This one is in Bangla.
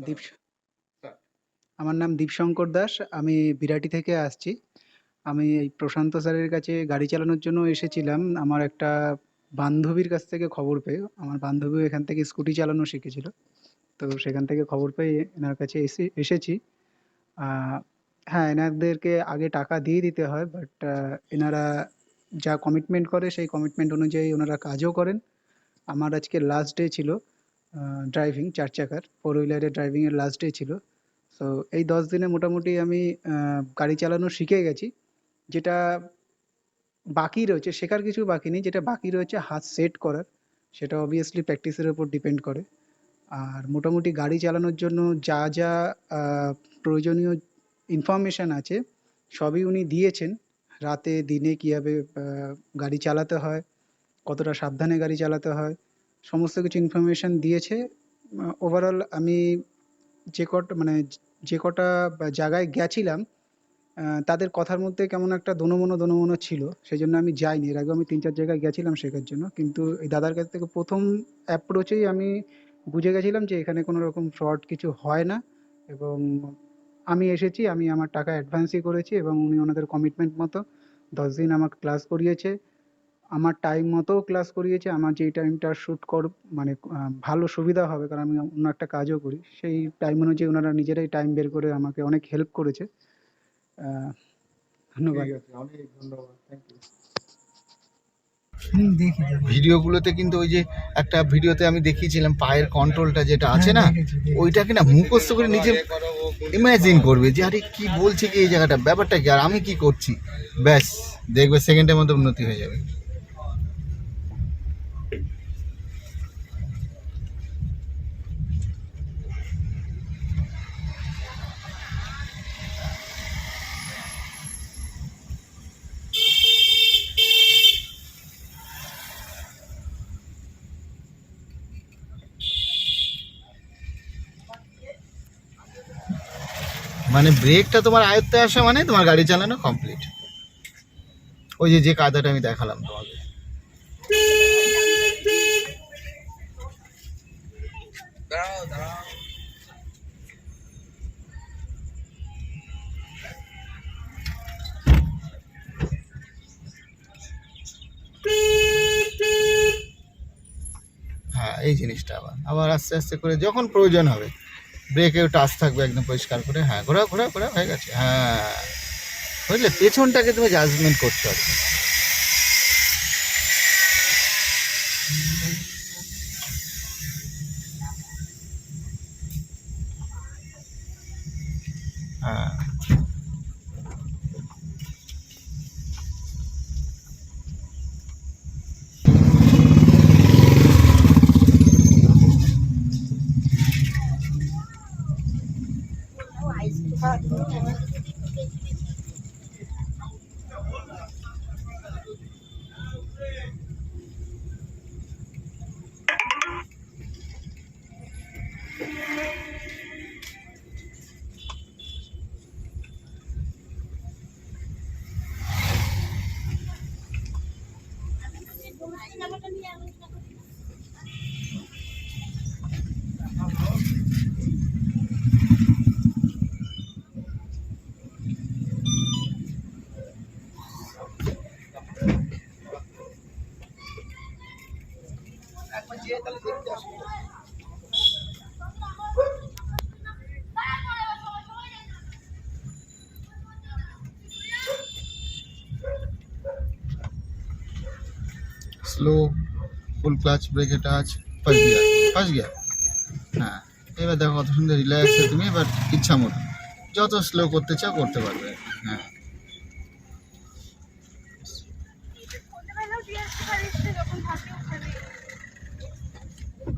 দীপ আমার নাম দীপশঙ্কর দাস। আমি বিরাটি থেকে আসছি। আমি এই প্রশান্ত স্যারের কাছে গাড়ি চালানোর জন্য এসেছিলাম। আমার একটা বান্ধবীর কাছ থেকে খবর পেয়ে। আমার বান্ধবীও এখান থেকে স্কুটি চালানো শিখেছিল। তো সেখান থেকে খবর পেয়ে এনার কাছে এসেছি। আ হ্যাঁ, এনাদেরকে আগে টাকা দিয়ে দিতে হয়। বাট এনারা যা কমিটমেন্ট করে সেই কমিটমেন্ট অনুযায়ী ওনারা কাজও করেন। আমার আজকে লাস্ট ডে ছিল ড্রাইভিং ৪ চাকার। 4 হুইলারের ড্রাইভিং এর লাস্ট ডে ছিল। সো এই ১০ দিনে মোটামুটি আমি গাড়ি চালানো শিখে গেছি। যেটা বাকি রয়েছে, শেখার কিছু বাকি নেই। যেটা বাকি রয়েছে হাত সেট করার, সেটা অবভিয়াসলি প্র্যাকটিসের উপর ডিপেন্ড করে। আর মোটামুটি গাড়ি চালানোর জন্য যা আ প্রয়োজনীয় ইনফরমেশন আছে সবই উনি দিয়েছেন। রাতে দিনে কিভাবে গাড়ি চালাতে হয়, কতটা সাবধানে গাড়ি চালাতে হয়, সমস্ত কিছু ইনফরমেশন দিয়েছে। ওভারঅল আমি মানে যে কটা জায়গায় গেছিলাম তাদের কথার মধ্যে কেমন একটা দোনো-মোনো, দোনো-মোনো ছিল। সেজন্য আমি যাইনি। এর আগেও আমি ৩-৪ জায়গায় গেছিলাম শেখার জন্য। কিন্তু এই দাদার কাছ থেকে ১ম অ্যাপ্রোচেই আমি বুঝে গেছিলাম যে এখানে কোনো রকম ফ্রড কিছু হয় না। এবং আমি এসেছি, আমি আমার টাকা অ্যাডভান্সই করেছি এবং উনি ওনাদের কমিটমেন্ট মতো ১০ দিন আমাকে ক্লাস করিয়েছে। আমার টাইম মতোও ক্লাস করিয়েছে। আমার যেই টাইমটা শুট মানে ভালো সুবিধা হবে, কারণ আমি অন্য একটা কাজও করি। সেই টাইম অনুযায়ী ওনারা নিজেরাই টাইম বের করে আমাকে অনেক হেল্প করেছে। আ ধন্যবাদ। ঠিক আছে, অনেক ধন্যবাদ। Thank you. দেখি ভিডিওগুলোতে কিন্তু ওই যে একটা ভিডিওতে আমি দেখিয়েছিলাম পায়ের কন্ট্রোলটা যেটা আছে না, ওইটাকে না মুখস্থ করে নিজে ইমাজিন করবে যে আরে কি বলছে কি এই জায়গাটা, ব্যাপারটা কি, আর আমি কি করছি, ব্যাস দেখবে সেকেন্ডের মধ্যে উন্নতি হয়ে যাবে। মানে ব্রেকটা তোমার আয়ত্তে আসা মানে তোমার গাড়ি চালানো কমপ্লিট। ওই যে কায়দাটা আমি দেখালাম তোমাকে। হ্যাঁ, এই জিনিসটা আবার আবার আস্তে আস্তে করে যখন প্রয়োজন হবে ব্রেকেও টাচ থাকবে একদম পরিষ্কার করে। হ্যাঁ, ঘোরা ঘোরা ঘোরা হয়ে গেছে। হ্যাঁ, বুঝলে, পেছনটাকে তুমি জাজমেন্ট করছো আর কি। হ্যাঁ, স্লো, ফুল ক্লাচ, ব্রেকে টাচ, ফার্স্ট গিয়ার। হ্যাঁ, এবার দেখো কত সুন্দর রিল্যাক্সে তুমি এবার ইচ্ছা মতো যত স্লো করতে চাও করতে পারবে। হ্যাঁ।